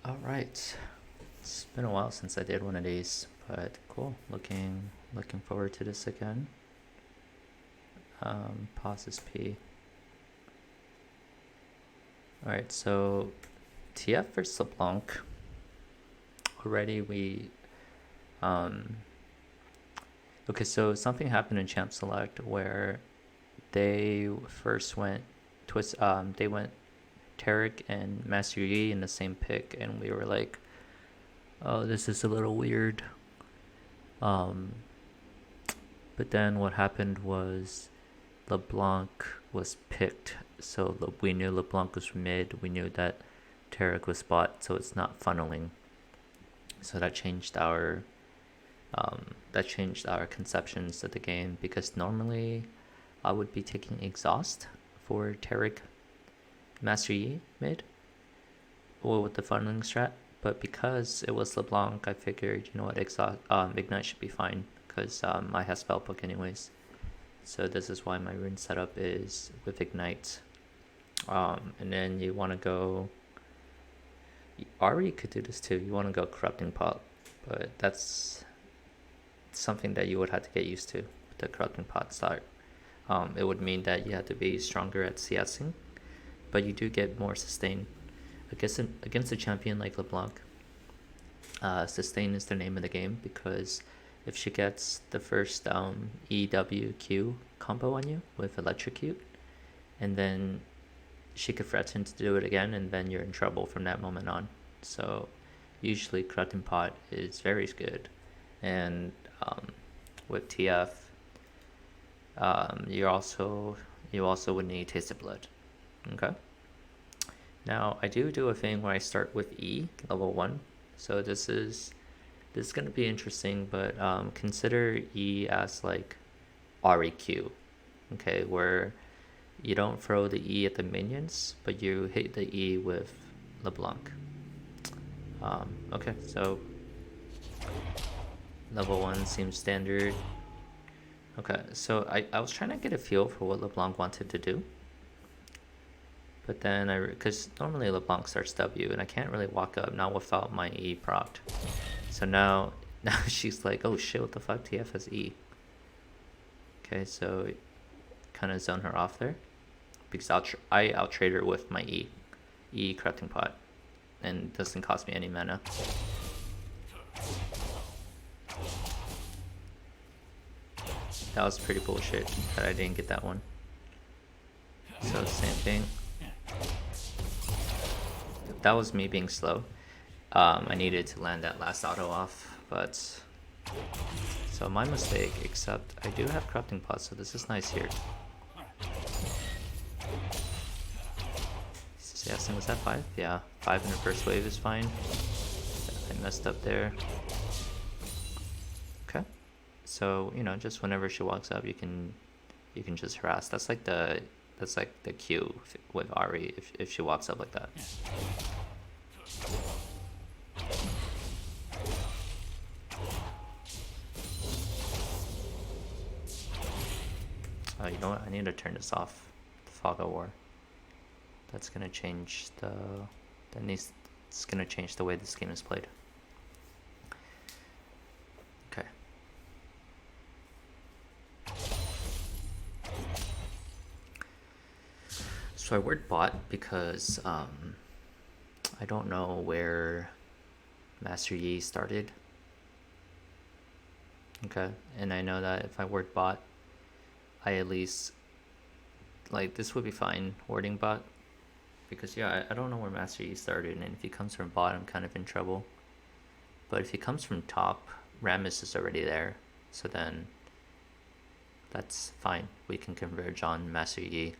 All right. It's been a while since I did one of these, but cool. Looking forward to this again. Pauses P. All right. So TF versus LeBlanc. Already we um. Okay, so something happened in Champ Select where they first went twist. They went Tarek and Master Yi in the same pick, and we were like, "Oh, this is a little weird." Um, but then what happened was LeBlanc was picked, so we knew LeBlanc was mid. We knew that Tarek was bot, so it's not funneling. So that changed our conceptions of the game because normally I would be taking exhaust for Tarek Master Yi mid or with the funneling strat. But because it was LeBlanc, I figured, you know what, Ignite should be fine because I have Spellbook anyways. So this is why my rune setup is with Ignite. And then you want to go... Ari could do this too. You want to go Corrupting Pot, but that's something that you would have to get used to with the Corrupting Pot start. It would mean that you have to be stronger at CSing, but you do get more sustain. Against a champion like LeBlanc, sustain is the name of the game because if she gets the first EWQ combo on you with Electrocute, and then she could threaten to do it again, and then you're in trouble from that moment on. So usually Corrupting Pot is very good, and with TF, you also would need Taste of Blood. Okay. Now I do a thing where I start with E level 1, so this is going to be interesting, but consider E as like REQ, okay, where you don't throw the E at the minions, but you hit the E with LeBlanc. Okay, so level 1 seems standard. Okay, so I was trying to get a feel for what LeBlanc wanted to do. But then because normally LeBlanc starts W, and I can't really walk up now without my E procced. So now she's like, oh shit, what the fuck, TF has E. Okay, so kind of zone her off there. Because I out-trade her with my E Corrupting Pot. And it doesn't cost me any mana. That was pretty bullshit that I didn't get that one. So same thing. That was me being slow. I needed to land that last auto off, but... So my mistake, except I do have Corrupting Pot, so this is nice here. Yes, was that 5? Yeah, 5 in the first wave is fine. I messed up there. Okay. So, you know, just whenever she walks up, you can just harass. That's like the Q with Ari if she walks up like that. Oh, you know what? I need to turn this off. Fog of War. That's gonna change it's gonna change the way this game is played. Okay. So I word bot because I don't know where Master Yi started. Okay, and I know that if I word bot, I at least like this would be fine wording bot. Because yeah, I don't know where Master Yi started, and if he comes from bottom, I'm kind of in trouble. But if he comes from top, Rammus is already there, so then that's fine. We can converge on Master Yi.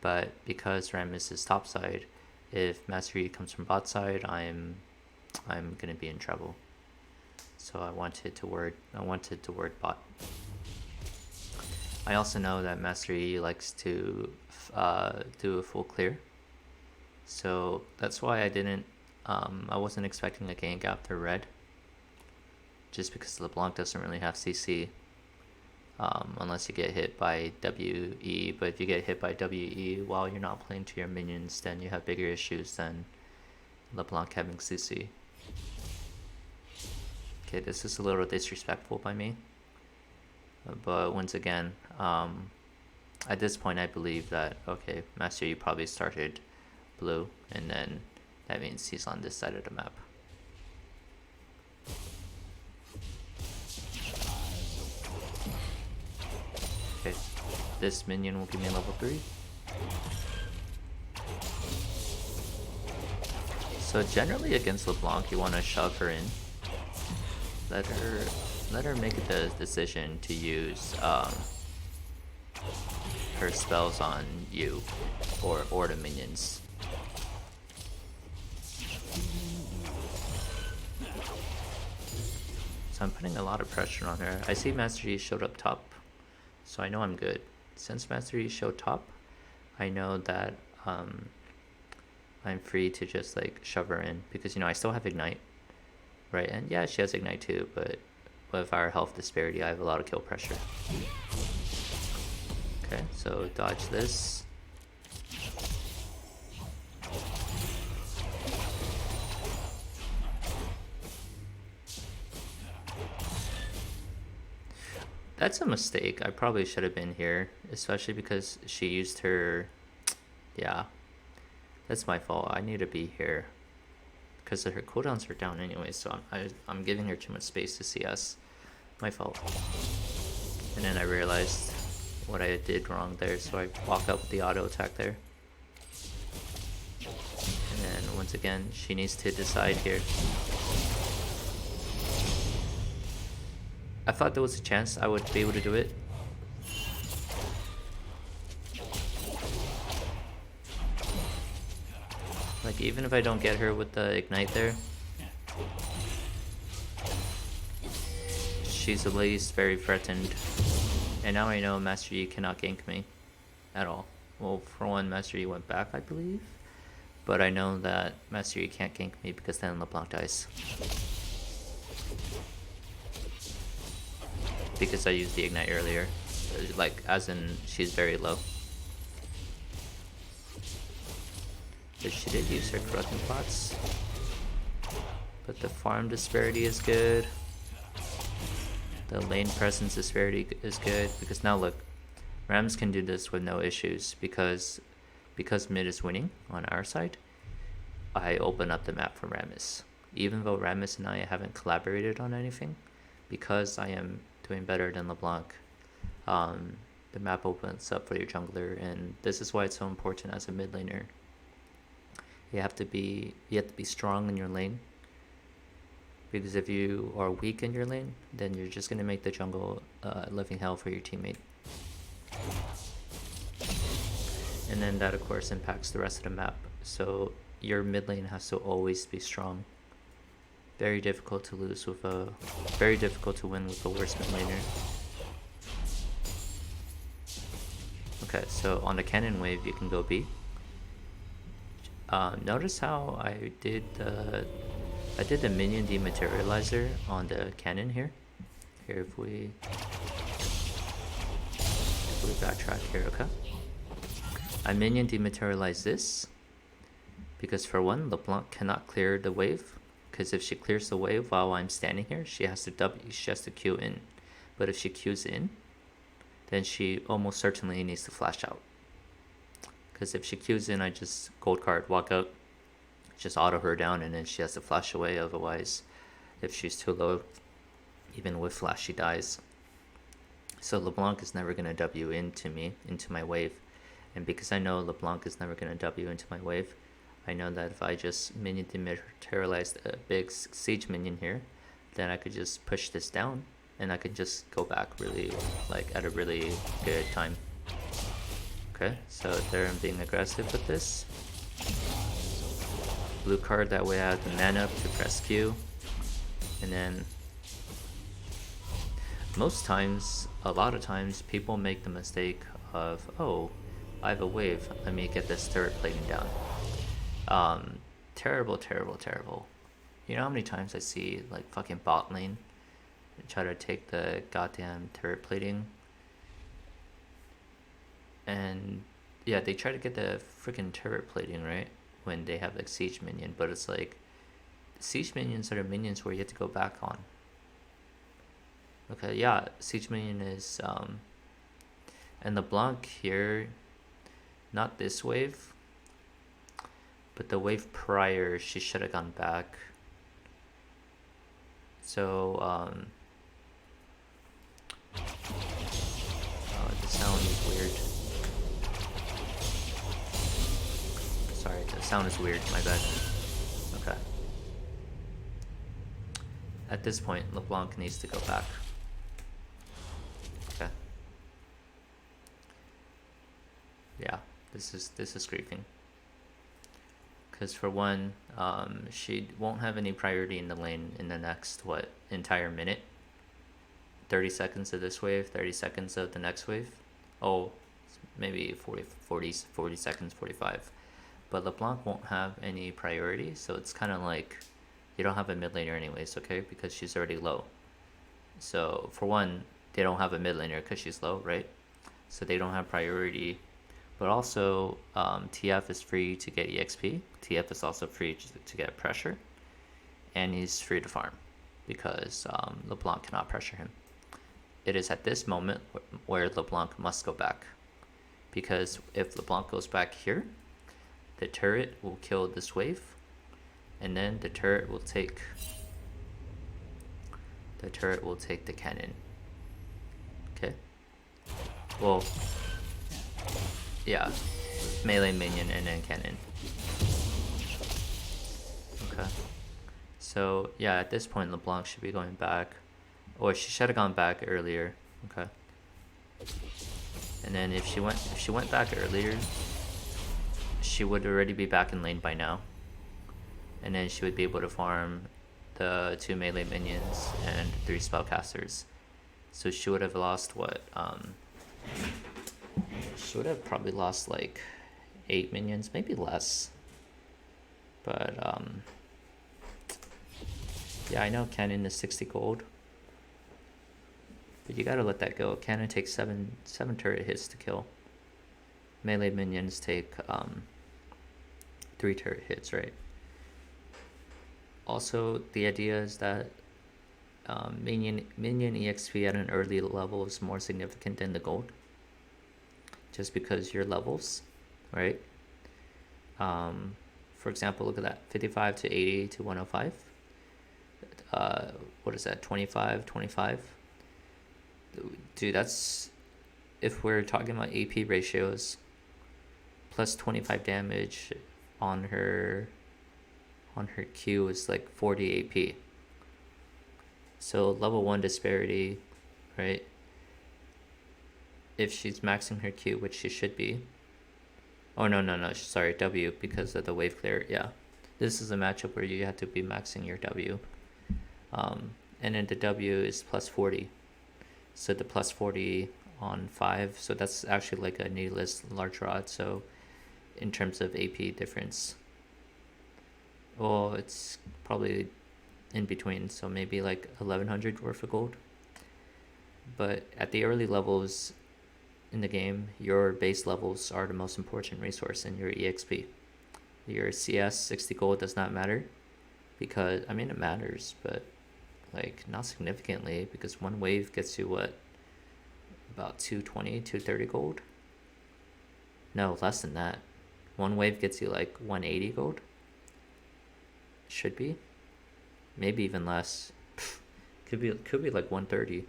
But because Rammus is top side, if Master Yi comes from bot side, I'm gonna be in trouble. So I wanted to word bot. I also know that Master Yi likes to do a full clear. So that's why I wasn't expecting a gank after red. Just because LeBlanc doesn't really have CC. Unless you get hit by WE. But if you get hit by WE while you're not playing to your minions, then you have bigger issues than LeBlanc having CC. Okay, this is a little disrespectful by me. But once again, at this point I believe that, okay, Master Yi probably started blue, and then that means he's on this side of the map. Okay, this minion will give me level 3. So generally against LeBlanc, you want to shove her in. Let her make the decision to use her spells on you or the minions. So I'm putting a lot of pressure on her. I see Master Yi showed up top, so I know I'm good. Since Master Yi showed top, I know that I'm free to just like shove her in, because I still have Ignite, right? And yeah, she has Ignite too, but with our health disparity, I have a lot of kill pressure. Okay, so dodge this. That's a mistake. I probably should have been here, especially because she used her... Yeah, that's my fault. I need to be here because her cooldowns are down anyway, so I'm giving her too much space to CS. My fault. And then I realized what I did wrong there, so I walk up with the auto attack there. And then once again, she needs to decide here. I thought there was a chance I would be able to do it. Like, even if I don't get her with the Ignite there, she's at least very threatened. And now I know Master Yi cannot gank me at all. Well, for one, Master Yi went back, I believe. But I know that Master Yi can't gank me because then LeBlanc dies. Because I used the Ignite earlier. Like, as in, she's very low. But she did use her corrupting pots. But the farm disparity is good. The lane presence disparity is good. Because now look, Rams can do this with no issues. Because mid is winning on our side, I open up the map for Rammus. Even though Rammus and I haven't collaborated on anything, because I am doing better than LeBlanc, the map opens up for your jungler, and this is why it's so important as a mid laner. You have to be strong in your lane, because if you are weak in your lane, then you're just gonna make the jungle living hell for your teammate. And then that of course impacts the rest of the map. So your mid lane has to always be strong. Very difficult to lose with a, very difficult to win with a worse mid laner. Okay, so on the cannon wave you can go B. Notice how I did the minion dematerializer on the cannon here. Here, if we backtrack here, okay. I minion dematerialize this because for one, LeBlanc cannot clear the wave. Because if she clears the wave while I'm standing here, she has to Q in. But if she Qs in, then she almost certainly needs to flash out. Because if she Qs in, I just gold card, walk out, just auto her down, and then she has to flash away. Otherwise, if she's too low, even with flash, she dies. So LeBlanc is never going to W into me, into my wave. And because I know LeBlanc is never going to W into my wave, I know that if I just minion dematerialize a big siege minion here, then I could just push this down, and I could just go back really, like, at a really good time. Okay, so there I'm being aggressive with this. Blue card, that way I have the mana up to press Q. And then most times, a lot of times, people make the mistake of, oh, I have a wave, let me get this turret plating down. Terrible, terrible, terrible. You know how many times I see, like, fucking bot lane try to take the goddamn turret plating? And yeah, they try to get the freaking turret plating, right? when they have like siege minion, but it's like siege minions are the minions where you have to go back on. Okay, yeah, siege minion is and LeBlanc here, not this wave, but the wave prior, she should have gone back. So the sound is weird. Sorry, the sound is weird, my bad. Okay. At this point, LeBlanc needs to go back. Okay. Yeah, this is griefing. Because for one, she won't have any priority in the lane in the next, entire minute? 30 seconds of this wave, 30 seconds of the next wave. Oh, maybe 40 seconds, 45. But LeBlanc won't have any priority, so it's kind of like you don't have a mid laner anyways, okay? Because she's already low. So for one, they don't have a mid laner because she's low, right? So they don't have priority. But also, TF is free to get EXP. TF is also free to get pressure. And he's free to farm because LeBlanc cannot pressure him. It is at this moment where LeBlanc must go back. Because if LeBlanc goes back here, the turret will kill this wave. And then the turret will take the cannon. Okay? Well, yeah, melee minion and then cannon. Okay. So yeah, at this point LeBlanc should be going back. Or she should have gone back earlier. Okay. And then if she went back earlier, she would already be back in lane by now. And then she would be able to farm the 2 melee minions and 3 spellcasters. So she would have lost what? She would have probably lost like 8 minions, maybe less. But yeah, I know cannon is 60 gold. But you gotta let that go. Cannon takes 7 turret hits to kill. Melee minions take 3 turret hits, right? Also, the idea is that minion EXP at an early level is more significant than the gold. Just because your levels, right? For example, look at that. 55 to 80 to 105. What is that? 25, 25? Dude, that's... If we're talking about AP ratios, plus 25 damage on her Q is like 40 AP. So level 1 disparity, right? If she's maxing her Q, which she should be. Oh, no, sorry, W, because of the wave clear, yeah. This is a matchup where you have to be maxing your W. And then the W is plus 40. So the plus 40 on 5, so that's actually like a needless large rod, so in terms of AP difference. Well, it's probably in between, so maybe like 1100 worth of gold. But at the early levels in the game, your base levels are the most important resource in your EXP. Your CS 60 gold does not matter because, I mean, it matters, but like not significantly, because one wave gets you what, about 220, 230 gold? No, less than that. One wave gets you like 180 gold. Should be, maybe even less. Could be like 130,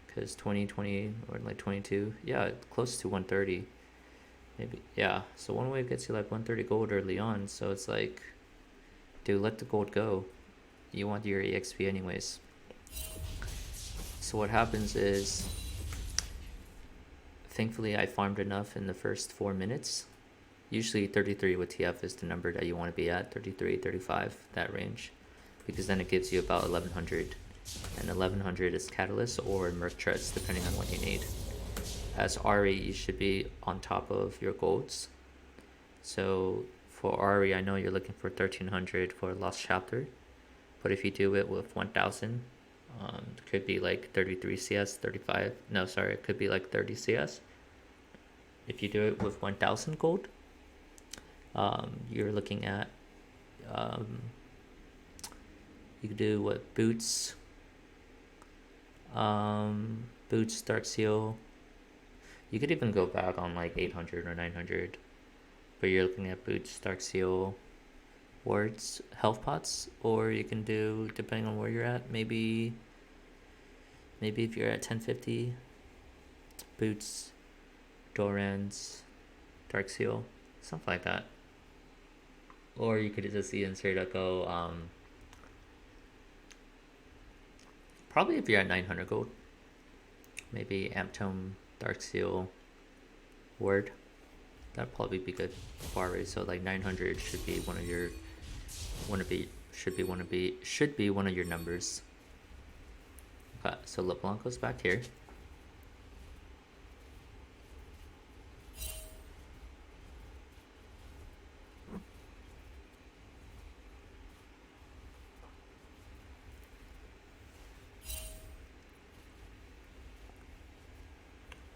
because 20 or like 22, yeah, close to 130 maybe. Yeah, so one wave gets you like 130 gold early on, so it's like, dude, let the gold go. You want your EXP anyways. So what happens is, thankfully I farmed enough in the first 4 minutes. Usually 33 with TF is the number that you want to be at, 33, 35, that range. Because then it gives you about 1100. And 1100 is Catalyst or Merc Treads, depending on what you need. As Ahri, you should be on top of your golds. So for Ahri, I know you're looking for 1300 for Lost Chapter. But if you do it with 1000, it could be like 33 CS, 35. No, sorry, it could be like 30 CS. If you do it with 1000 gold, You're looking at you could do what boots, boots Dark Seal. You could even go back on like 800 or 900, but you're looking at boots Dark Seal, wards, health pots, or you can do, depending on where you're at, maybe if you're at 1050, boots, Dorans, Dark Seal, something like that. Or you could just even straight up go, probably if you're at 900 gold, maybe Amp Tome, Dark Seal, Ward. That'd probably be good bar rate. So like 900 should be one of your should be one of your numbers. Okay, so LeBlanco's back here.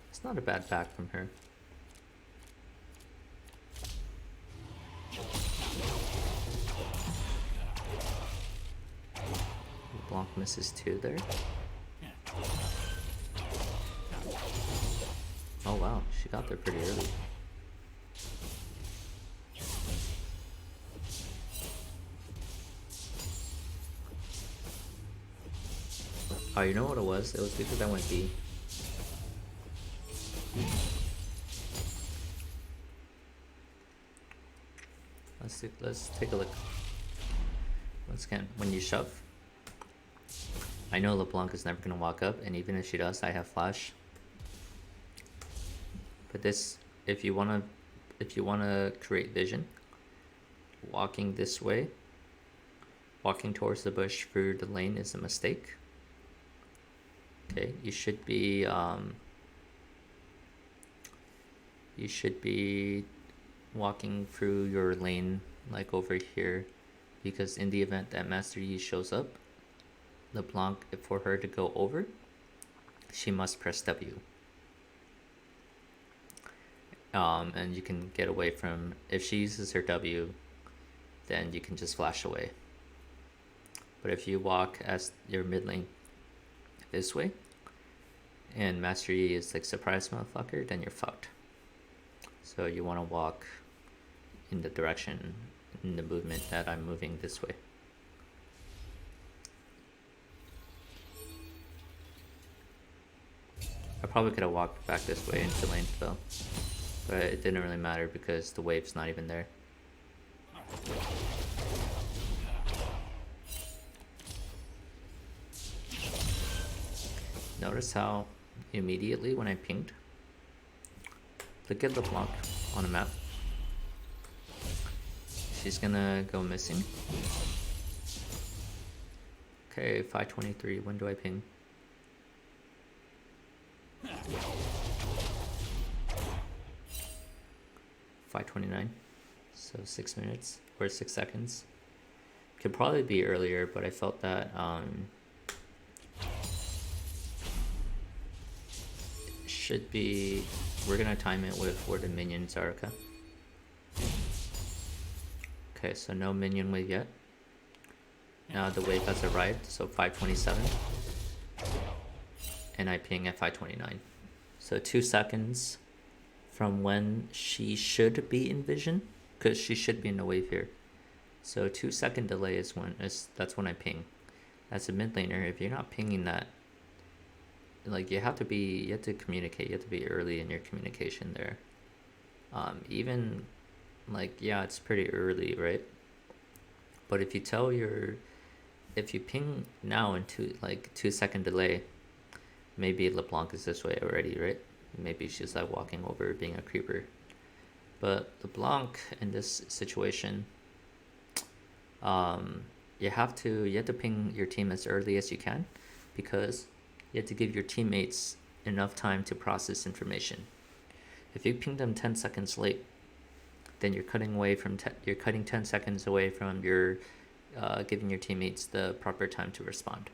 It's not a bad back from her. LeBlanc misses 2 there. Oh wow, she got there pretty early. Oh, you know what it was? It was because I went B. Let's take a look. Once again, when you shove, I know LeBlanc is never gonna walk up, and even if she does, I have flash. But this, if you wanna create vision, walking this way, walking towards the bush through the lane is a mistake. Okay, you should be walking through your lane like over here, because in the event that Master Yi shows up, LeBlanc, for her to go over, she must press W. And you can get away from, if she uses her W, then you can just flash away. But if you walk as your mid lane this way, and Master Yi is like surprise motherfucker, then you're fucked. So you want to walk in the direction, in the movement that I'm moving this way. I probably could have walked back this way into lane though, but it didn't really matter because the wave's not even there. Notice how immediately when I pinged, look at LeBlanc on the map. She's gonna go missing. Okay, 523. When do I ping? 529. So 6 minutes or 6 seconds. Could probably be earlier, but I felt that should be. We're gonna time it with where the minions are. Okay. Okay, so no minion wave yet. Now the wave has arrived, so 527. And I ping at 529. So 2 seconds from when she should be in vision, because she should be in the wave here. So 2 second delay is that's when I ping. As a mid laner, if you're not pinging that, like you have to communicate, you have to be early in your communication there. Even like, yeah, it's pretty early, right? But if you ping now into like 2 second delay, maybe LeBlanc is this way already, right? Maybe she's like walking over being a creeper. But LeBlanc in this situation, you have to ping your team as early as you can, because you have to give your teammates enough time to process information. If you ping them 10 seconds late, then you're cutting 10 seconds away from your giving your teammates the proper time to respond.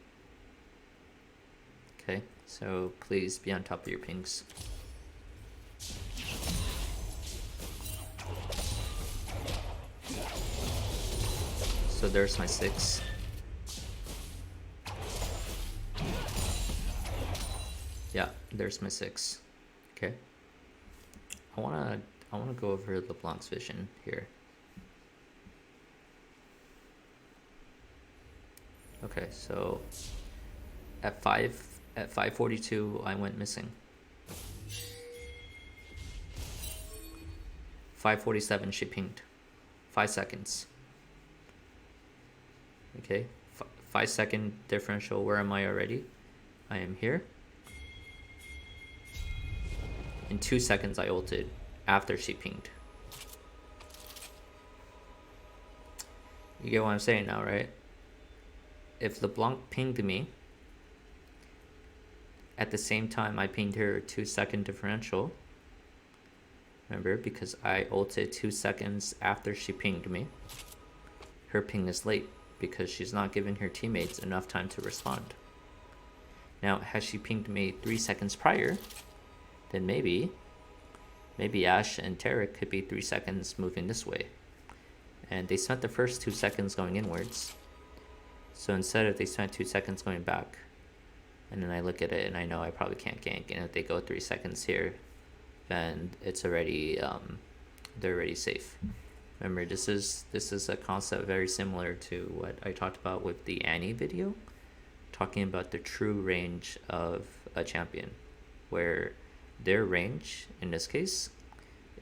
Okay, so please be on top of your pings. So there's my 6. Yeah, there's my 6. Okay. I wanna go over LeBlanc's vision here. Okay, so at 5:42 I went missing. 5:47 she pinged. 5 seconds. Okay, 5-second differential. Where am I already? I am here. In 2 seconds I ulted after she pinged. You get what I'm saying now, right? If LeBlanc pinged me at the same time I pinged her, 2-second differential. Remember, because I ulted 2 seconds after she pinged me. Her ping is late because she's not giving her teammates enough time to respond. Now, had she pinged me 3 seconds prior, then maybe Ashe and Taric could be 3 seconds moving this way. And they spent the first 2 seconds going inwards. So instead of they spent 2 seconds going back, and then I look at it and I know I probably can't gank, and if they go 3 seconds here, then it's already they're already safe. Remember, this is a concept very similar to what I talked about with the Annie video, talking about the true range of a champion, where their range in this case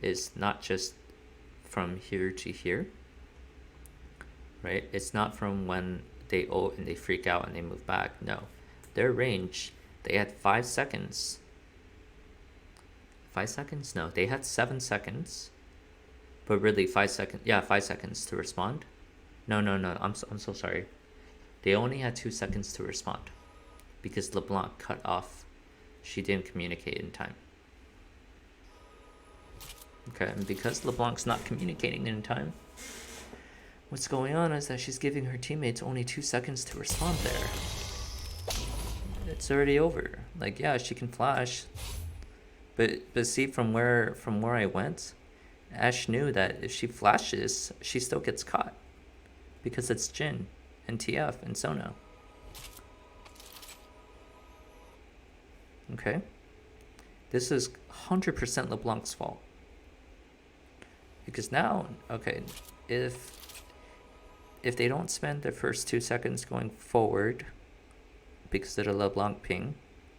is not just from here to here, right? It's not from when they ult and they freak out and they move back. No, their range, they had 5 seconds. 5 seconds? No, they had 7 seconds. But really 5 seconds. Yeah, 5 seconds to respond. No. I'm so sorry. They only had 2 seconds to respond because LeBlanc cut off. She didn't communicate in time. Okay, and because LeBlanc's not communicating in time, what's going on is that she's giving her teammates only 2 seconds to respond there. It's already over. Like, yeah, she can flash. But see, from where I went, Ashe knew that if she flashes, she still gets caught. Because it's Jhin and TF and Sona. Okay? This is 100% LeBlanc's fault. Because now, okay, if they don't spend the first 2 seconds going forward because of the LeBlanc ping,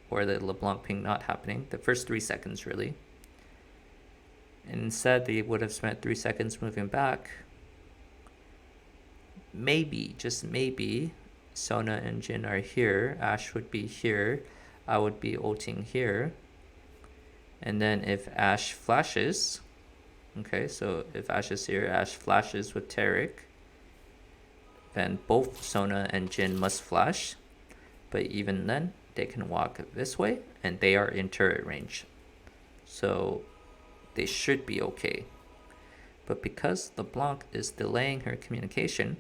or the LeBlanc ping not happening, the first 3 seconds really, and instead they would have spent 3 seconds moving back, maybe, just maybe, Sona and Jhin are here, Ashe would be here, I would be ulting here, and then if Ashe flashes, okay, so if Ashe is here, Ashe flashes with Taric, then both Sona and Jhin must flash, but even then, they can walk this way, and they are in turret range. So they should be okay. But because LeBlanc is delaying her communication,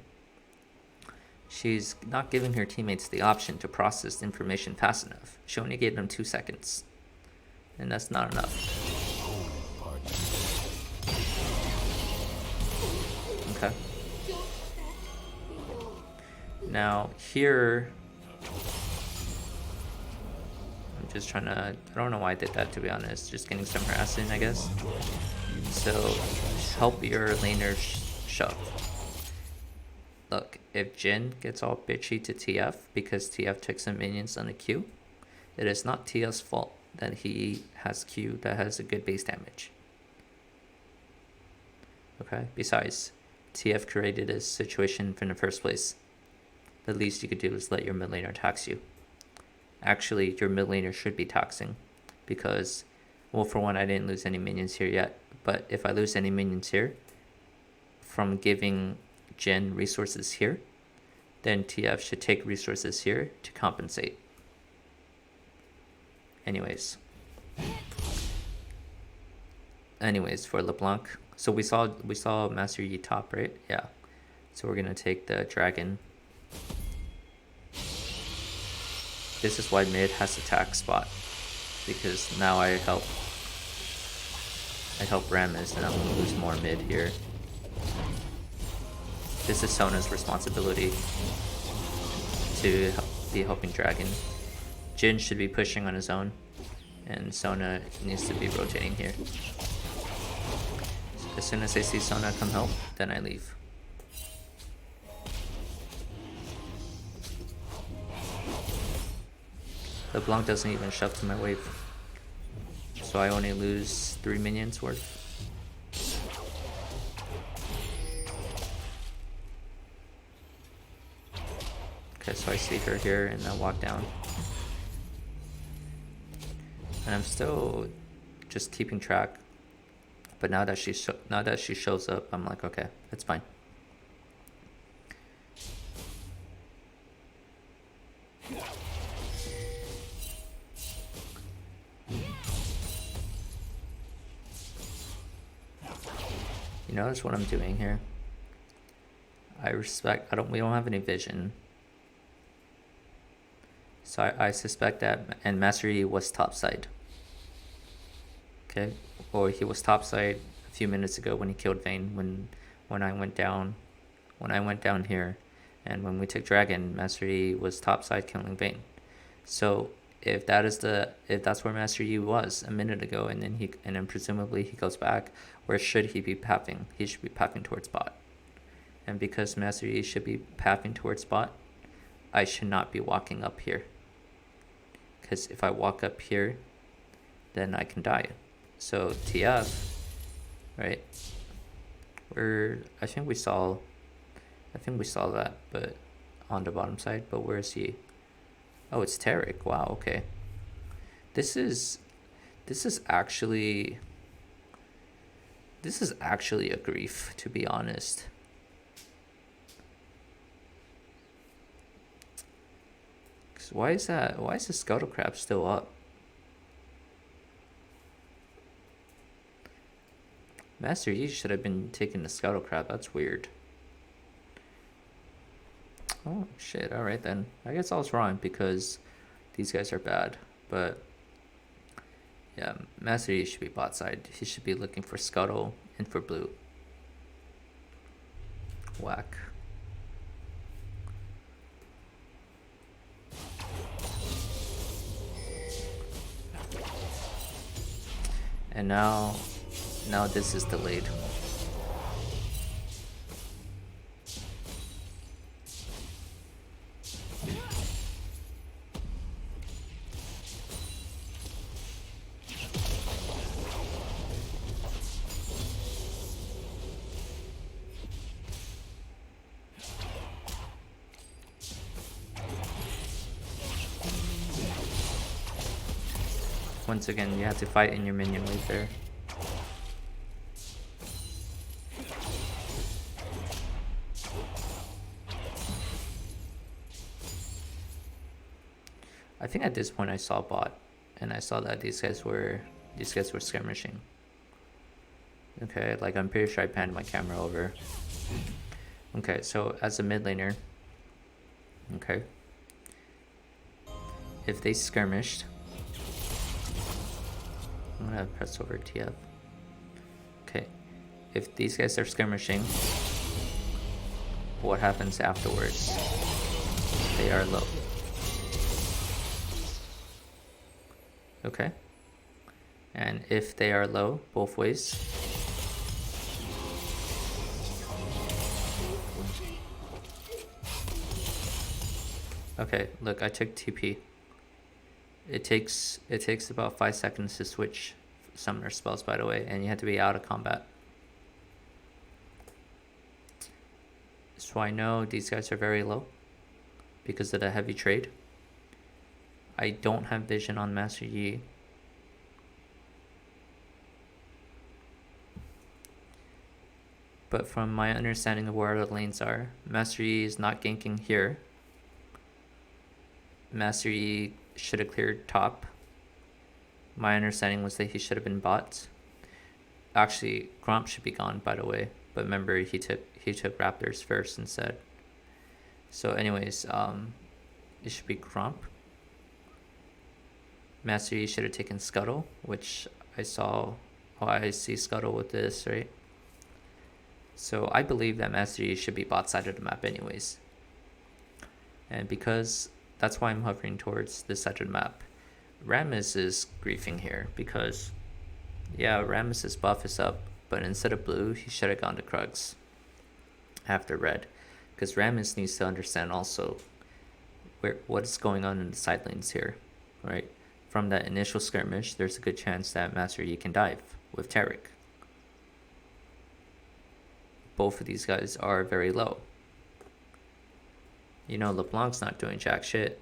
she's not giving her teammates the option to process information fast enough. She only gave them 2 seconds. And that's not enough. Okay. Now here, I'm just trying to, I don't know why I did that, to be honest. Just getting some harass in, I guess. So help your laner shove. Look, if Jhin gets all bitchy to TF because TF took some minions on the Q, it is not TF's fault that he has Q that has a good base damage. Okay, besides, TF created this situation in the first place. The least you could do is let your mid laner tax you. Actually, your mid laner should be taxing because, well, for one, I didn't lose any minions here yet, but if I lose any minions here from giving Jhin resources here, then TF should take resources here to compensate. Anyways, for LeBlanc, so we saw Master Yi top, right? Yeah. So we're gonna take the dragon. This is why mid has attack spot, because now I help Rammus, and I'm gonna lose more mid here. This is Sona's responsibility to be helping Dragon. Jin should be pushing on his own, and Sona needs to be rotating here. As soon as I see Sona come help, then I leave. LeBlanc doesn't even shove to my wave, so I only lose 3 minions worth. Okay, so I see her here and I walk down. And I'm still just keeping track. But now that she shows up, I'm like, okay, it's fine. You notice what I'm doing here? We don't have any vision. So I suspect that, and Master Yi was topside. Okay, or he was topside a few minutes ago when he killed Vayne. When I went down here, and when we took Dragon, Master Yi was topside killing Vayne. So if that's where Master Yi was a minute ago, and then presumably he goes back, where should he be pathing? He should be pathing towards bot. And because Master Yi should be pathing towards bot, I should not be walking up here. Because if I walk up here, then I can die. So TF, right? I think we saw that, but on the bottom side. But where is he? Oh, it's Taric. Wow. Okay. This is actually a grief, to be honest. Why is the Scuttle Crab still up? Master Yi should have been taking the Scuttle Crab. That's weird. Oh shit, alright then. I guess I was wrong because these guys are bad. But yeah, Master Yi should be bot side. He should be looking for Scuttle and for blue. Whack. And now this is delayed. Once again, you have to fight in your minion wave there. I think at this point I saw bot, and I saw that these guys were skirmishing. Okay, like I'm pretty sure I panned my camera over. Okay, so as a mid laner, okay, if they skirmished, I'm gonna press over TF. Okay, if these guys are skirmishing, what happens afterwards? They are low. Okay, and if they are low both ways, okay, look, I took TP. It takes about 5 seconds to switch summoner spells, by the way, and you have to be out of combat. So I know these guys are very low because of the heavy trade. I don't have vision on Master Yi. But from my understanding of where the lanes are, Master Yi is not ganking here. Master Yi should have cleared top. My understanding was that he should have been bot. Actually, Gromp should be gone, by the way. But remember, he took Raptors first instead. So anyways, it should be Gromp. Master Yi should have taken Scuttle, which I saw. Oh, I see Scuttle with this, right? So I believe that Master Yi should be bot side of the map anyways. And because that's why I'm hovering towards this side of the map. Rammus is griefing here because, yeah, Rammus's buff is up, but instead of blue, he should have gone to Krugs after red. Because Rammus needs to understand also what is going on in the side lanes here, right? From that initial skirmish, there's a good chance that Master Yi can dive with Taric. Both of these guys are very low. You know, LeBlanc's not doing jack shit.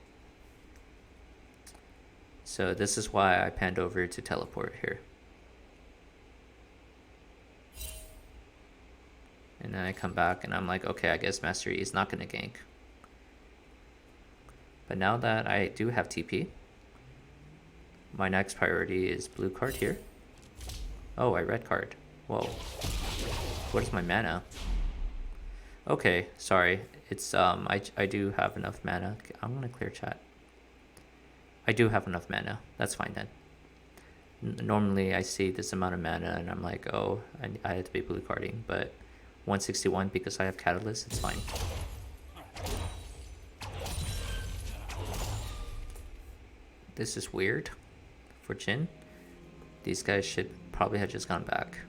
So this is why I panned over to teleport here. And then I come back and I'm like, okay, I guess Master Yi is not going to gank. But now that I do have TP, my next priority is blue card here. Oh, I red card. Whoa. What is my mana? Okay, sorry. It's I do have enough mana. I'm gonna clear chat. I do have enough mana. That's fine then. Normally I see this amount of mana and I'm like, oh, I had to be blue carding, but 161 because I have Catalyst, it's fine. This is weird for Jhin. These guys should probably have just gone back.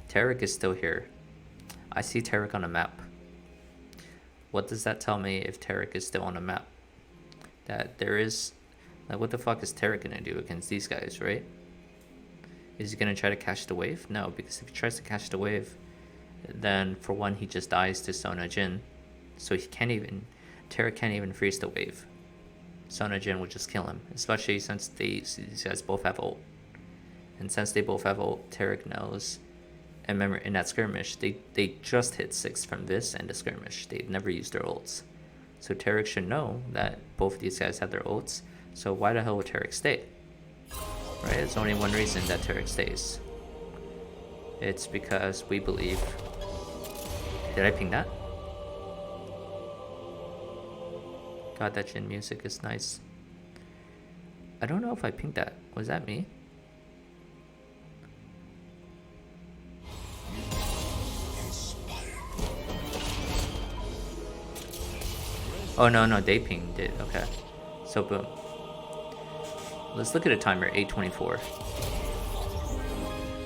Taric is still here. I see Taric on a map. What does that tell me if Taric is still on a map? That there is... Like, what the fuck is Taric gonna do against these guys, right? Is he gonna try to catch the wave? No, because if he tries to catch the wave, then for one, he just dies to Sona Jhin. So he can't even... Taric can't even freeze the wave. Sona Jhin will just kill him, especially since these guys both have ult. And since they both have ult, Taric knows. And remember, in that skirmish, they just hit 6 from this and the skirmish. They've never used their ults. So Taric should know that both of these guys have their ults. So why the hell would Taric stay? Right, it's only one reason that Taric stays. It's because we believe... Did I ping that? God, that Jhin music is nice. I don't know if I pinged that. Was that me? Oh, no, they pinged it. Okay. So, boom. Let's look at a timer. 8:24.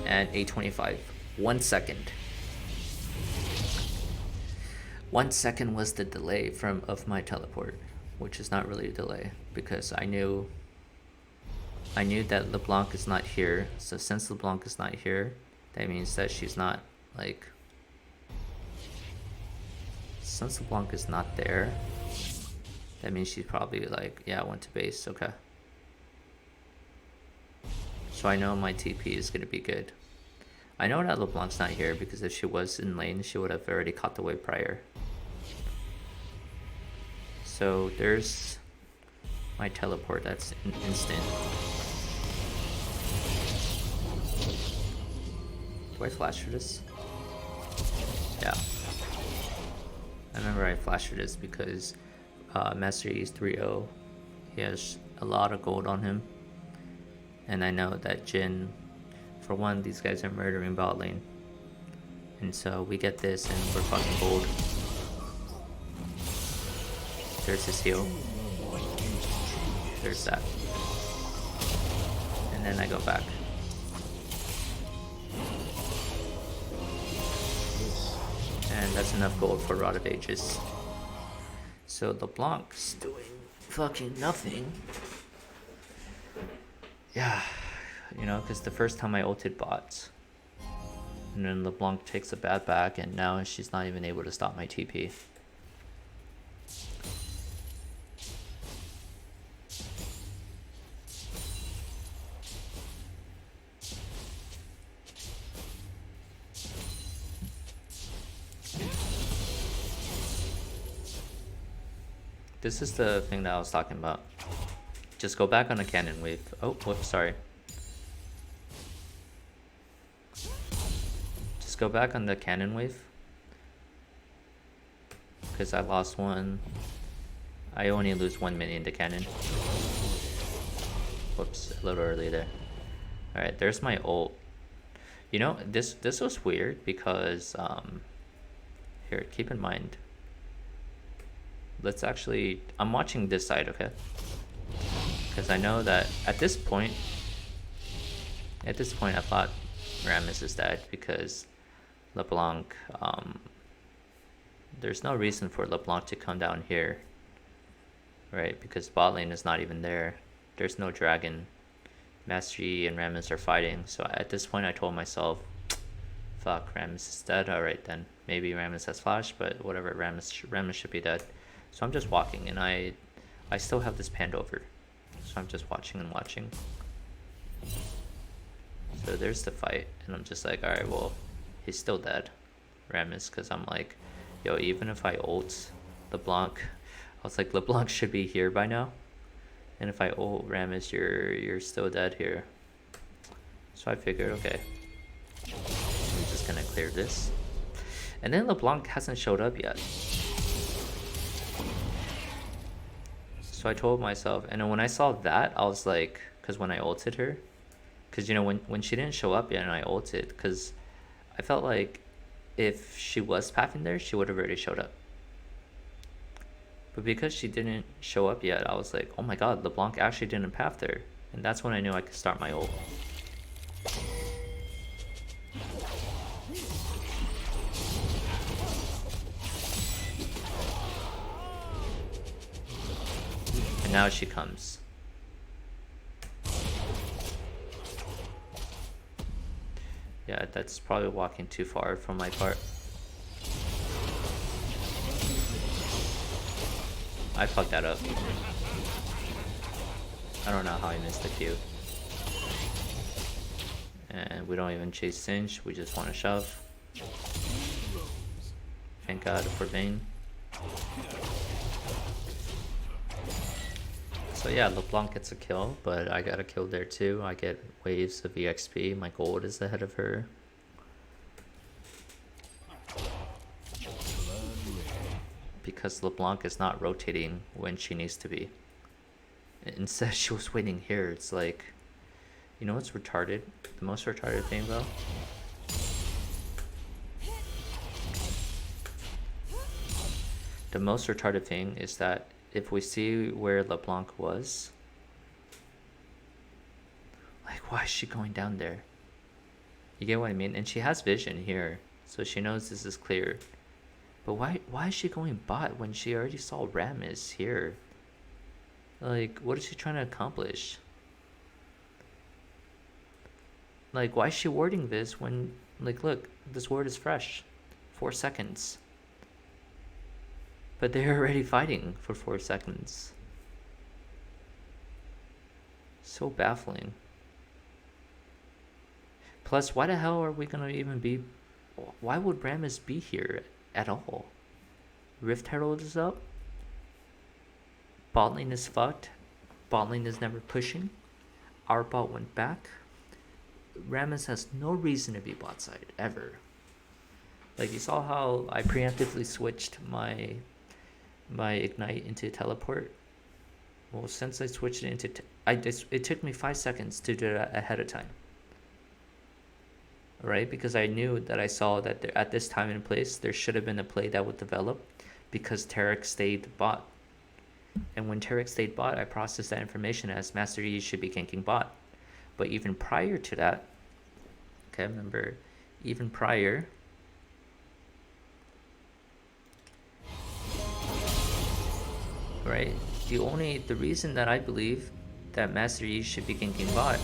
And 8:25. 1 second. 1 second was the delay of my teleport. Which is not really a delay. Because I knew that LeBlanc is not here. So since LeBlanc is not here, that means that she's not, like... Since LeBlanc is not there... That means she's probably like, yeah, I went to base, okay. So I know my TP is going to be good. I know that LeBlanc's not here because if she was in lane, she would have already caught the wave prior. So there's my teleport, that's instant. Do I flash for this? Yeah. I remember I flashed for this because Master Yi is 3-0. He has a lot of gold on him. And I know that Jhin, for one, these guys are murdering bot lane. And so we get this and we're fucking gold. There's his heal. There's that. And then I go back. And that's enough gold for Rod of Ages. So LeBlanc's doing fucking nothing. Yeah, you know, because the first time I ulted bots, and then LeBlanc takes a bad back, and now she's not even able to stop my TP. This is the thing that I was talking about. Just go back on the cannon wave. Oh, whoops, sorry. Just go back on the cannon wave. Because I lost one. I only lose 1 minion to cannon. Whoops, a little early there. Alright, there's my ult. You know, this was weird because here, keep in mind. Let's actually, I'm watching this side, okay? Because I know that at this point I thought Rammus is dead because LeBlanc, there's no reason for LeBlanc to come down here, right? Because bot lane is not even there. There's no dragon. Master Yi and Rammus are fighting. So at this point I told myself, fuck, Rammus is dead. Alright then. Maybe Rammus has flash, but whatever, Rammus should be dead. So I'm just walking, and I still have this panned over. So I'm just watching and watching. So there's the fight, and I'm just like, alright, well, he's still dead, Rammus, because I'm like, yo, even if I ult LeBlanc, I was like, LeBlanc should be here by now. And if I ult Rammus, you're still dead here. So I figured, okay, I'm just gonna clear this. And then LeBlanc hasn't showed up yet. So I told myself, and then when I saw that, I was like, because when I ulted her, because you know, when she didn't show up yet and I ulted, because I felt like if she was pathing there, she would have already showed up. But because she didn't show up yet, I was like, oh my god, LeBlanc actually didn't path there. And that's when I knew I could start my ult. And now she comes. Yeah, that's probably walking too far from my part. I fucked that up. I don't know how I missed the Q. And we don't even chase Singe, we just want to shove. Thank god for Vayne. So yeah, LeBlanc gets a kill, but I got a kill there too. I get waves of EXP, my gold is ahead of her. Because LeBlanc is not rotating when she needs to be. Instead, she was waiting here. It's like, you know what's retarded? The most retarded thing though? The most retarded thing is that if we see where LeBlanc was, like, why is she going down there? You get what I mean? And she has vision here, so she knows this is clear. But why is she going bot when she already saw Rammus here? Like, what is she trying to accomplish? Like, why is she warding this when, like, look, this ward is fresh. 4 seconds. But they're already fighting for 4 seconds. So baffling. Plus, why the hell are we gonna even be... Why would Rammus be here at all? Rift Herald is up. Bot lane is fucked. Bot lane is never pushing. Our bot went back. Rammus has no reason to be bot side, ever. Like, you saw how I preemptively switched my Ignite into Teleport? Well, since I switched it into... it took me 5 seconds to do that ahead of time. Right? Because I knew that I saw that there, at this time and place, there should have been a play that would develop because Taric stayed bot. And when Taric stayed bot, I processed that information as Master Yi should be ganking bot. But even prior to that, okay, remember, even prior, right, the reason that I believe that Master Yi should be ganking bot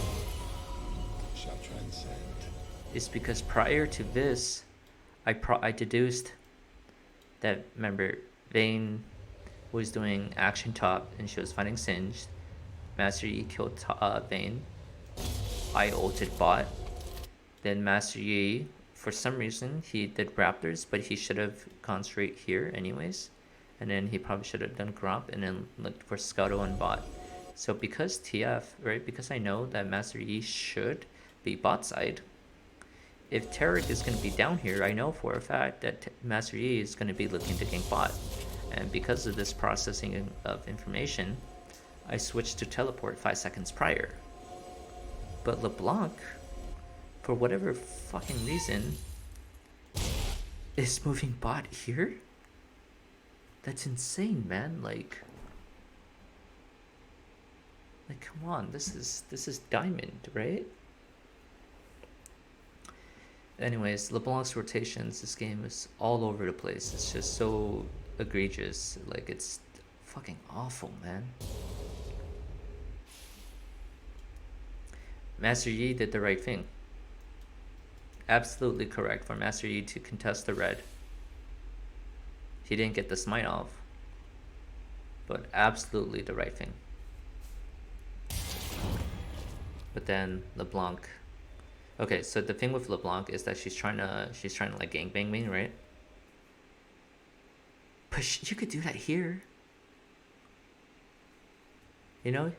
is because prior to this, I deduced that, remember, Vayne was doing action top and she was fighting Singed. Master Yi killed Vayne. I ulted bot. Then Master Yi, for some reason, he did Raptors, but he should have gone straight here anyways. And then he probably should have done Gromp and then looked for Scuttle and bot. So because TF, right, because I know that Master Yi should be bot side, if Taric is going to be down here, I know for a fact that Master Yi is going to be looking to gank bot. And because of this processing of information, I switched to Teleport 5 seconds prior. But LeBlanc for whatever fucking reason, is moving bot here? That's insane, man. Like come on, this is diamond, right? Anyways, LeBlanc's rotations, this game is all over the place. It's just so egregious. Like, it's fucking awful, man. Master Yi did the right thing. Absolutely correct for Master Yi to contest the red. He didn't get the smite off, but absolutely the right thing. But then LeBlanc. Okay, so the thing with LeBlanc is that she's trying to like gangbang me, right? But you could do that here. You know?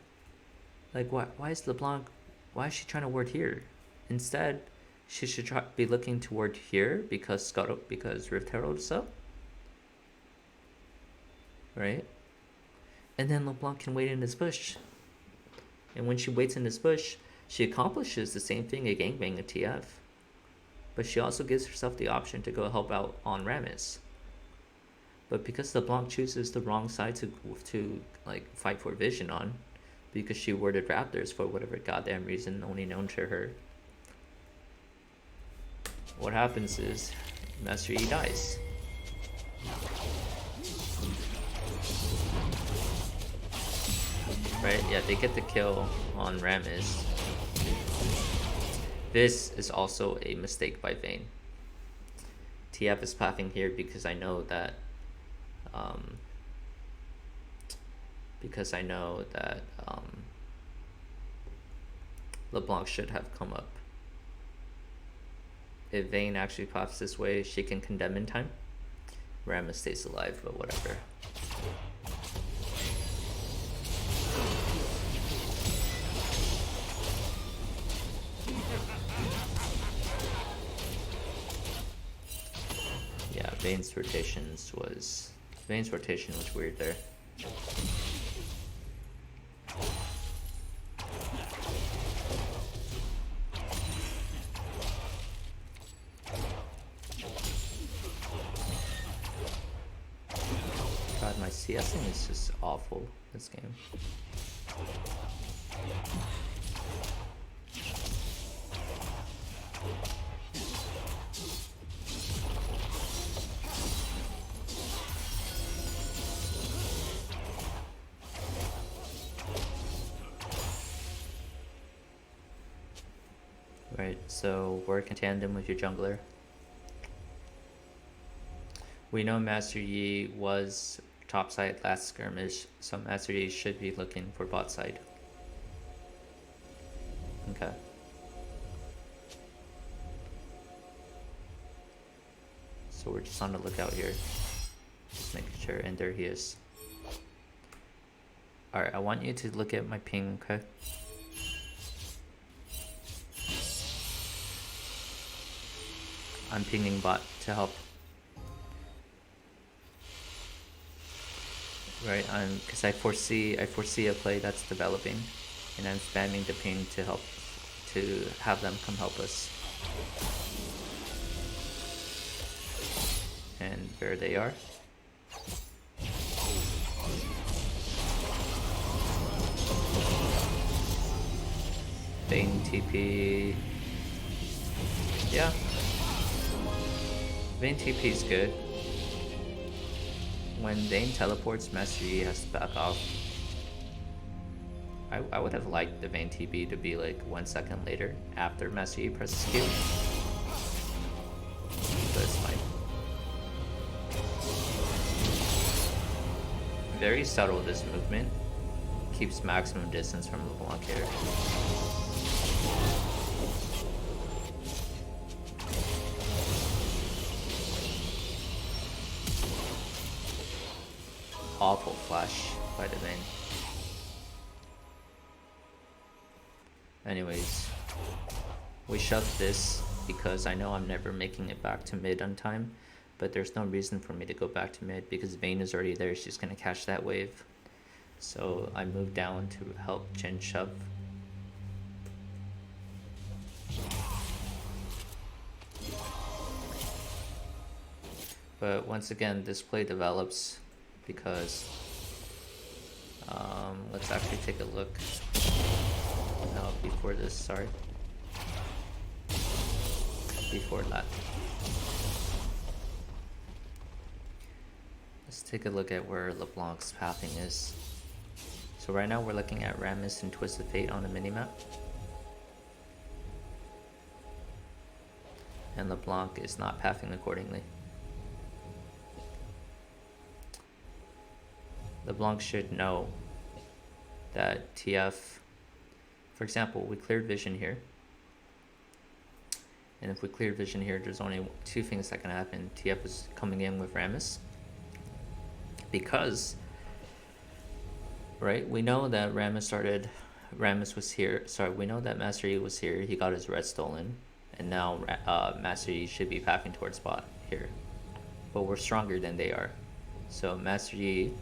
Like, why is LeBlanc, why is she trying to ward here? Instead, she should be looking toward here because Rift Herald is up. Right? And then LeBlanc can wait in this bush. And when she waits in this bush, she accomplishes the same thing a gangbang a TF. But she also gives herself the option to go help out on Rammus. But because LeBlanc chooses the wrong side to like fight for vision on, because she worded Raptors for whatever goddamn reason only known to her, what happens is Master Yi dies. Right? Yeah, they get the kill on Rammus. This is also a mistake by Vayne. TF is pathing here because I know that LeBlanc should have come up. If Vayne actually pops this way, she can condemn in time. Rammus stays alive, but whatever. Yeah, Vayne's rotation was weird there. God, my CSing is just awful this game. Right, so work in tandem with your jungler. We know Master Yi was top side last skirmish, so Master Yi should be looking for bot side. Okay. So we're just on the lookout here. Just making sure, and there he is. Alright, I want you to look at my ping, okay? I'm pinging bot to help. Right, because I foresee a play that's developing, and I'm spamming the ping to help, to have them come help us. And there they are. Vayne TP. Yeah. Vayne TP is good. When Vayne teleports, Master Yi has to back off. I would have liked the Vayne TP to be like 1 second later after Master Yi presses Q. But it's fine. Very subtle, this movement. Keeps maximum distance from LeBlanc here. Awful flash by the Vayne. Anyways, we shoved this because I know I'm never making it back to mid on time, but there's no reason for me to go back to mid because Vayne is already there. She's gonna catch that wave. So I moved down to help Jhin shove. But once again, this play develops because let's actually take a look. No, before this, sorry. Before that. Let's take a look at where LeBlanc's pathing is. So right now we're looking at Rammus and Twisted Fate on the minimap. And LeBlanc is not pathing accordingly. LeBlanc should know that TF, for example, we cleared vision here. And if we cleared vision here, there's only two things that can happen. TF is coming in with Rammus. Because, right, we know that Rammus was here. Sorry, we know that Master Yi was here. He got his red stolen. And now Master Yi should be pathing towards spot here. But we're stronger than they are. So Master Yi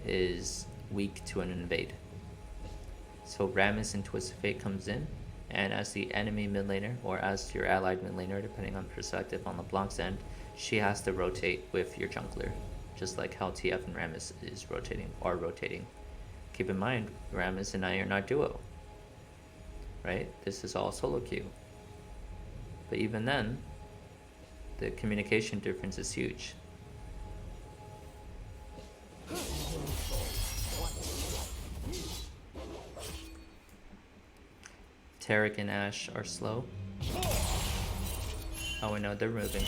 is weak to an invade. So Rammus and Twisted Fate comes in, and as the enemy mid laner, or as your allied mid laner, depending on perspective on LeBlanc's end, she has to rotate with your jungler, just like how TF and Rammus are rotating. Keep in mind, Rammus and I are not duo, right? This is all solo queue. But even then, the communication difference is huge. Taric and Ashe are slow. Oh, we know they're moving.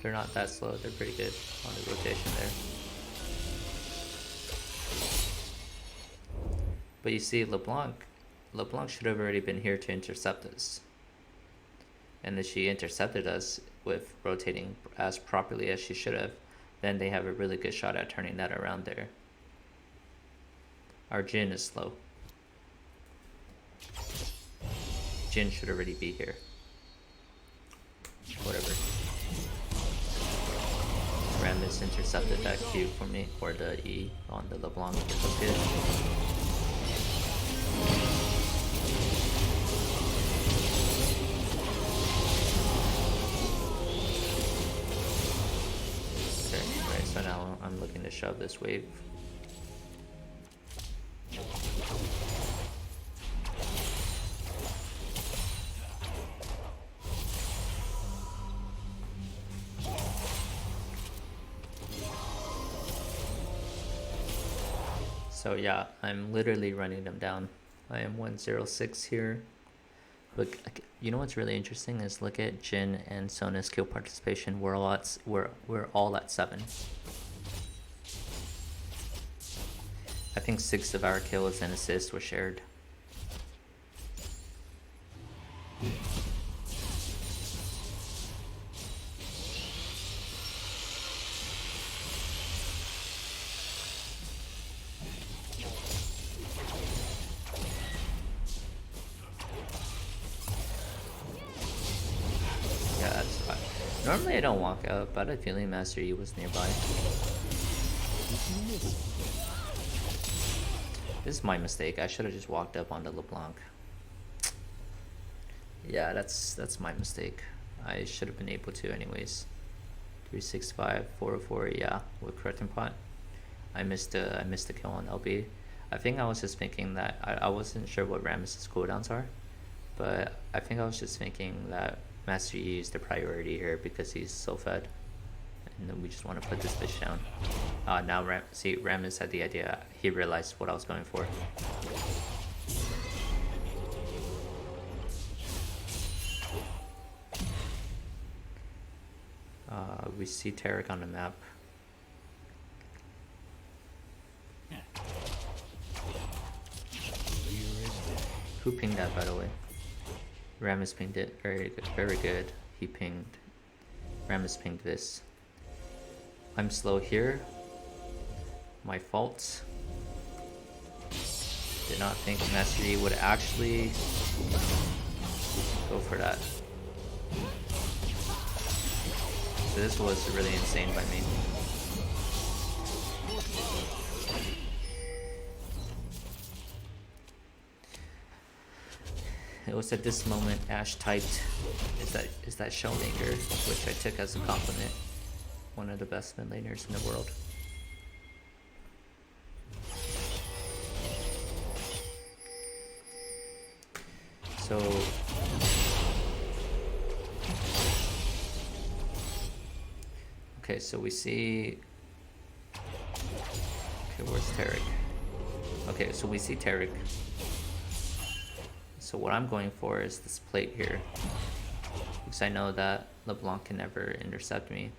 They're not that slow, they're pretty good on the rotation there. But you see, LeBlanc should have already been here to intercept us. And if she intercepted us with rotating as properly as she should have, then they have a really good shot at turning that around there. Our Jhin is slow. Jhin should already be here. Whatever. Rammus intercepted that Q for me, or the E on the LeBlanc, which was good. Okay, right, so now I'm looking to shove this wave. So yeah, I'm literally running them down. I am 106 here. Look, you know what's really interesting is look at Jhin and Sona's kill participation. We're all at 7. I think 6 of our kills and assists were shared. Normally I don't walk out, but I had a feeling Master Yi was nearby. This is my mistake. I should have just walked up onto LeBlanc. Yeah, that's my mistake. I should have been able to anyways. 365, 404, yeah, with Cretin Pot. I missed the kill on LB. I think I was just thinking that I wasn't sure what Rammus's cooldowns are, but I think I was just thinking that Master Yi is the priority here because he's so fed, and then we just want to put this bitch down. Now Rammus had the idea. He realized what I was going for. We see Taric on the map. Who pinged that, by the way? Rammus pinged it. Very good. Very good. He pinged. Rammus pinged this. I'm slow here. My fault. Did not think Master Yi would actually go for that. So this was really insane by me. It was at this moment Ash typed, is that Shellmaker, which I took as a compliment. One of the best mid laners in the world. So okay, so we see, okay, where's Taric? Okay, so we see Taric. So what I'm going for is this plate here, because I know that LeBlanc can never intercept me.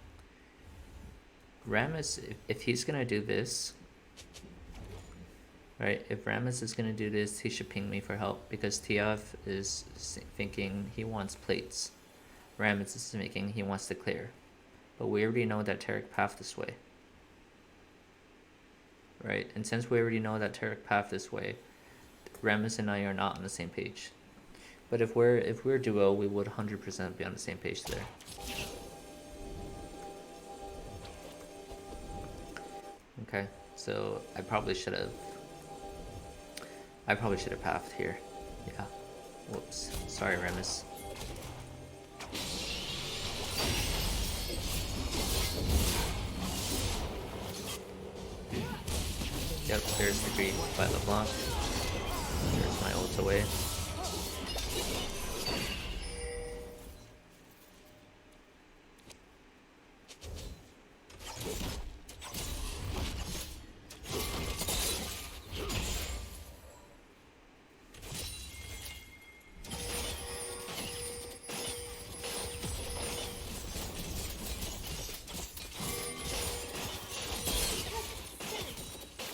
Rammus, if he's gonna do this, right, if Rammus is gonna do this, he should ping me for help, because TF is thinking he wants plates. Rammus is thinking he wants to clear. But we already know that Taric path this way. Right, and since we already know that Taric path this way, Rammus and I are not on the same page. But if we're duo, we would 100% be on the same page there. Okay, so I probably should have pathed here. Yeah. Whoops. Sorry, Rammus. Yep, there's the green by LeBlanc. There's my ult away.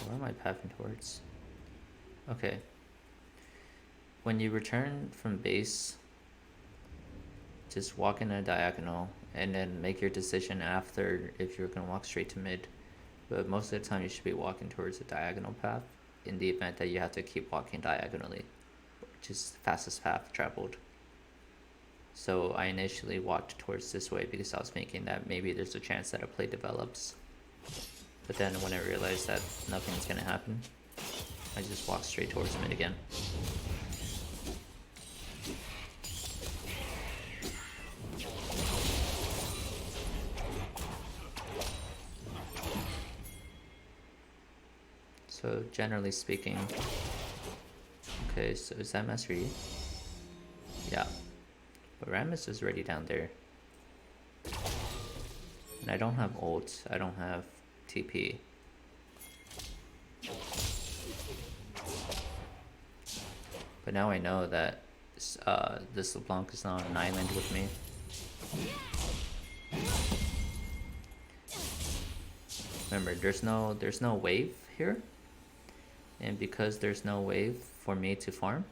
Where am I pathing towards? Okay. When you return from base, just walk in a diagonal and then make your decision after if you're going to walk straight to mid. But most of the time you should be walking towards a diagonal path in the event that you have to keep walking diagonally, which is the fastest path traveled. So I initially walked towards this way because I was thinking that maybe there's a chance that a play develops. But then when I realized that nothing's going to happen, I just walked straight towards mid again. So generally speaking, okay, so is that Master Yi? Yeah, but Rammus is already down there. And I don't have ult, I don't have TP. But now I know that this LeBlanc is not on an island with me. Remember, there's no wave here. And because there's no wave for me to farm,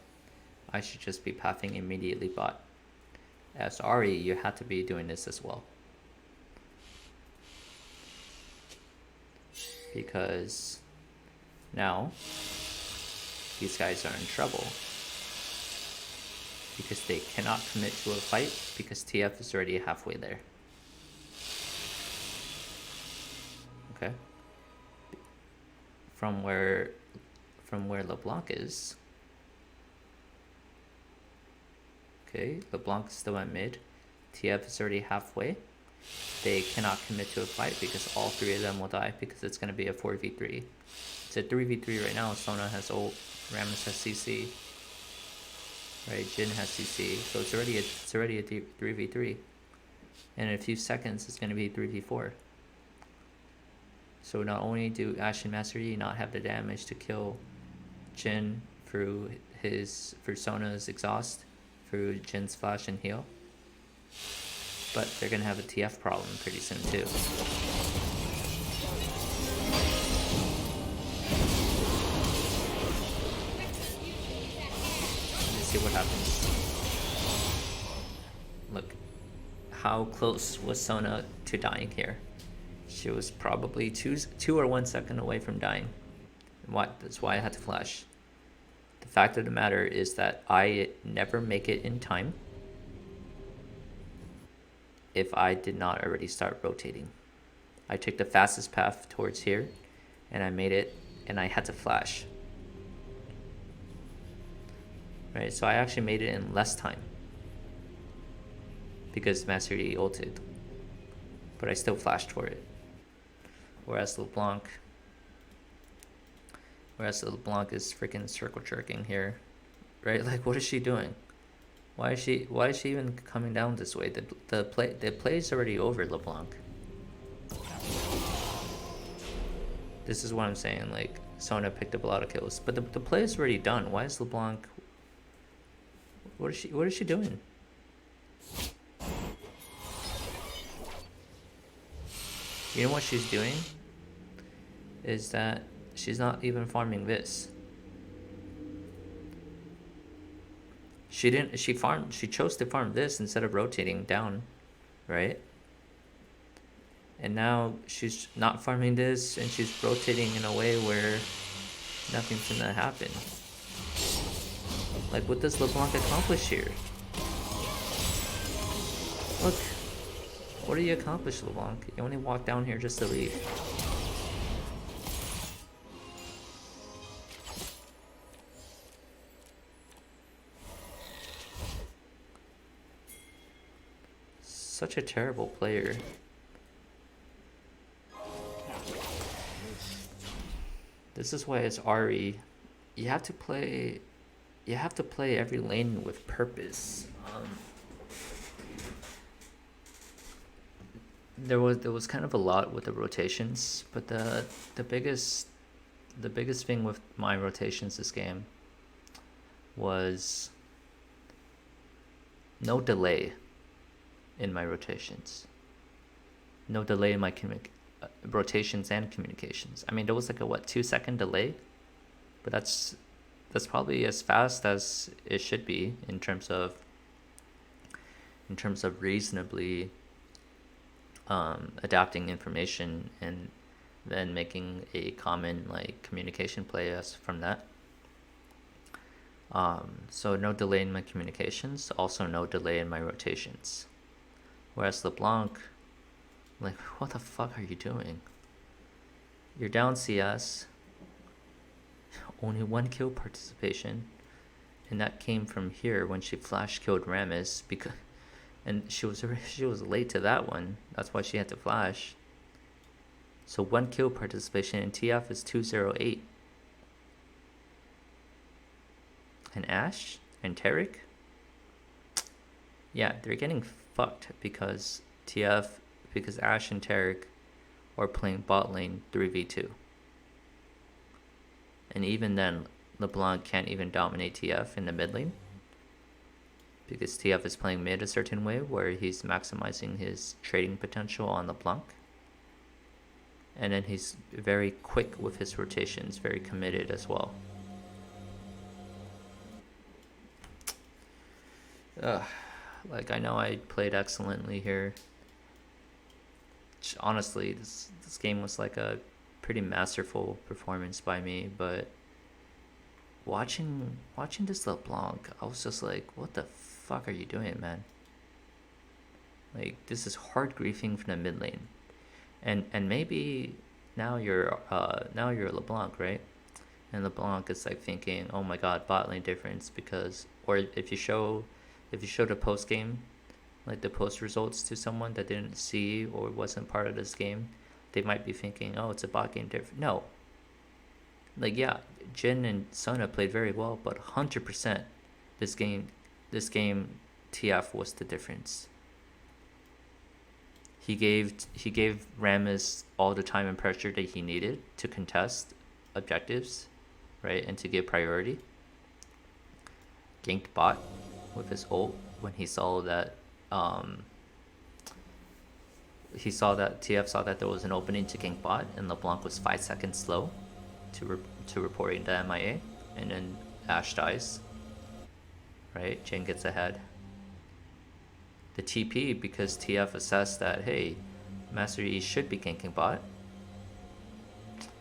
I should just be pathing immediately bot. As Ahri, you have to be doing this as well. Because now these guys are in trouble. Because they cannot commit to a fight because TF is already halfway there. Okay. From where LeBlanc is. Okay, LeBlanc is still at mid. TF is already halfway. They cannot commit to a fight because all three of them will die because it's going to be a 4v3. It's a 3v3 right now. Sona has ult, Rammus has CC. Right, Jhin has CC. So it's already a 3v3. And in a few seconds it's going to be 3v4. So not only do Ashe and Master Yi not have the damage to kill Jhin through Sona's exhaust, through Jin's flash and heal, but they're gonna have a TF problem pretty soon too. Let's see what happens. Look, how close was Sona to dying here? She was probably two or 1 second away from dying. That's why I had to flash. The fact of the matter is that I never make it in time if I did not already start rotating. I took the fastest path towards here and I made it, and I had to flash. right? So I actually made it in less time because Master Yi ulted, but I still flashed for it. Whereas LeBlanc is freaking circle jerking here, right? Like, what is she doing? Why is she even coming down this way? The play is already over, LeBlanc. This is what I'm saying. Like, Sona picked up a lot of kills, but the play is already done. Why is LeBlanc? What is she doing? You know what she's doing? Is that she's not even farming this. She chose to farm this instead of rotating down, right? And now she's not farming this and she's rotating in a way where nothing's gonna happen. Like, what does LeBlanc accomplish here? Look, what do you accomplish, LeBlanc? You only walk down here just to leave. Such a terrible player. This is why it's Ahri. You have to play every lane with purpose. There was kind of a lot with the rotations, but the biggest thing with my rotations this game was no delay in my rotations. No delay in my rotations and communications. I mean, there was like a 2-second delay, but that's probably as fast as it should be in terms of reasonably adapting information and then making a common like communication play as from that. So no delay in my communications, also no delay in my rotations. Whereas LeBlanc, like, what the fuck are you doing? You're down CS, only 1 kill participation, and that came from here when she flash killed Rammus and she was late to that one. That's why she had to flash. So 1 kill participation in TF is 208. And Ashe and Taric, yeah, they're getting fucked because Ashe and Taric are playing bot lane 3v2. And even then, LeBlanc can't even dominate TF in the mid lane because TF is playing mid a certain way where he's maximizing his trading potential on LeBlanc. And then he's very quick with his rotations, very committed as well. Like, I know I played excellently here. Honestly, this game was like a pretty masterful performance by me, but watching this LeBlanc, I was just like, what the fuck are you doing, man? Like, this is hard griefing from the mid lane. And maybe now you're LeBlanc, right? And LeBlanc is like thinking, oh my god, bot lane difference, because, or if you show the post game, like the post results to someone that didn't see or wasn't part of this game, they might be thinking, oh, it's a bot game different. No. Like, yeah, Jhin and Sona played very well, but 100% this game TF was the difference. He gave Rammus all the time and pressure that he needed to contest objectives, right, and to give priority. Ganked bot with his ult when he saw that TF saw that there was an opening to gank bot, and LeBlanc was 5 seconds slow to reporting the MIA, and then Ashe dies, right? Jhin gets ahead. The TP, because TF assessed that, hey, Master Yi should be ganking bot.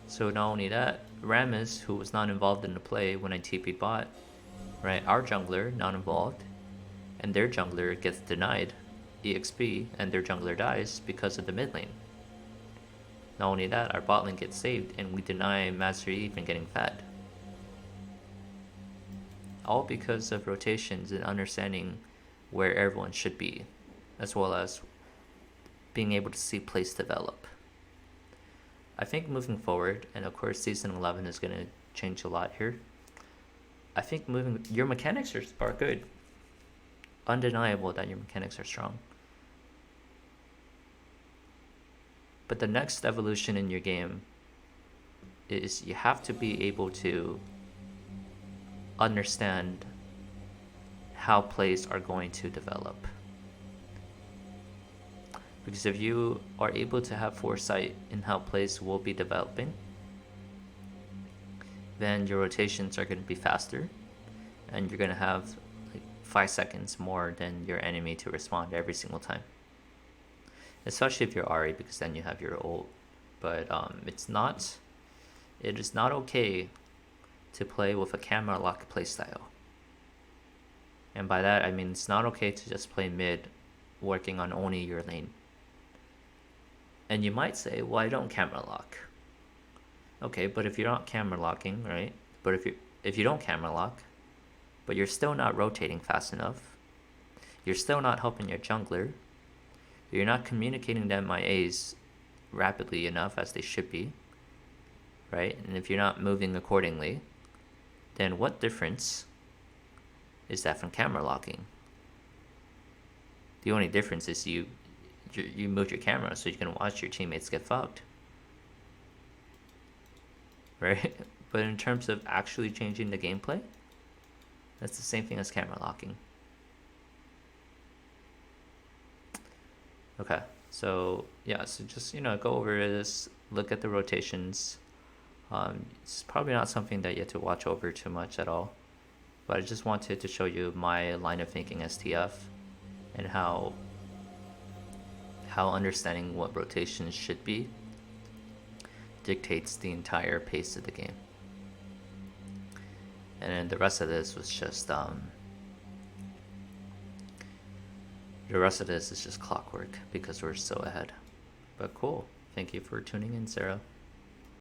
So not only that, Rammus, who was not involved in the play when I TP bot, right? Our jungler, not involved, and their jungler gets denied EXP, and their jungler dies because of the mid lane. Not only that, our bot lane gets saved, and we deny Master Yi from getting fed. all because of rotations and understanding where everyone should be, as well as being able to see plays develop. I think moving forward, and of course season 11 is going to change a lot here. I think your mechanics are good. Undeniable that your mechanics are strong. But the next evolution in your game is you have to be able to understand how plays are going to develop. Because if you are able to have foresight in how plays will be developing, then your rotations are going to be faster, and you're going to have like 5 seconds more than your enemy to respond every single time. Especially if you're Ahri, because then you have your ult. But it is not okay to play with a camera lock playstyle. And by that I mean it's not okay to just play mid working on only your lane. And you might say, well, I don't camera lock. Okay, but if you're not camera locking, right? But if you don't camera lock, but you're still not rotating fast enough, you're still not helping your jungler, you're not communicating the MIAs rapidly enough as they should be, right? And if you're not moving accordingly, then what difference is that from camera locking? The only difference is you move your camera so you can watch your teammates get fucked, right? But in terms of actually changing the gameplay, that's the same thing as camera locking. Okay, so yeah, so just go over this, look at the rotations. It's probably not something that you have to watch over too much at all, but I just wanted to show you my line of thinking as TF and how understanding what rotations should be dictates the entire pace of the game. And then the rest of this was just clockwork because we're so ahead. But cool. Thank you for tuning in, Sarah.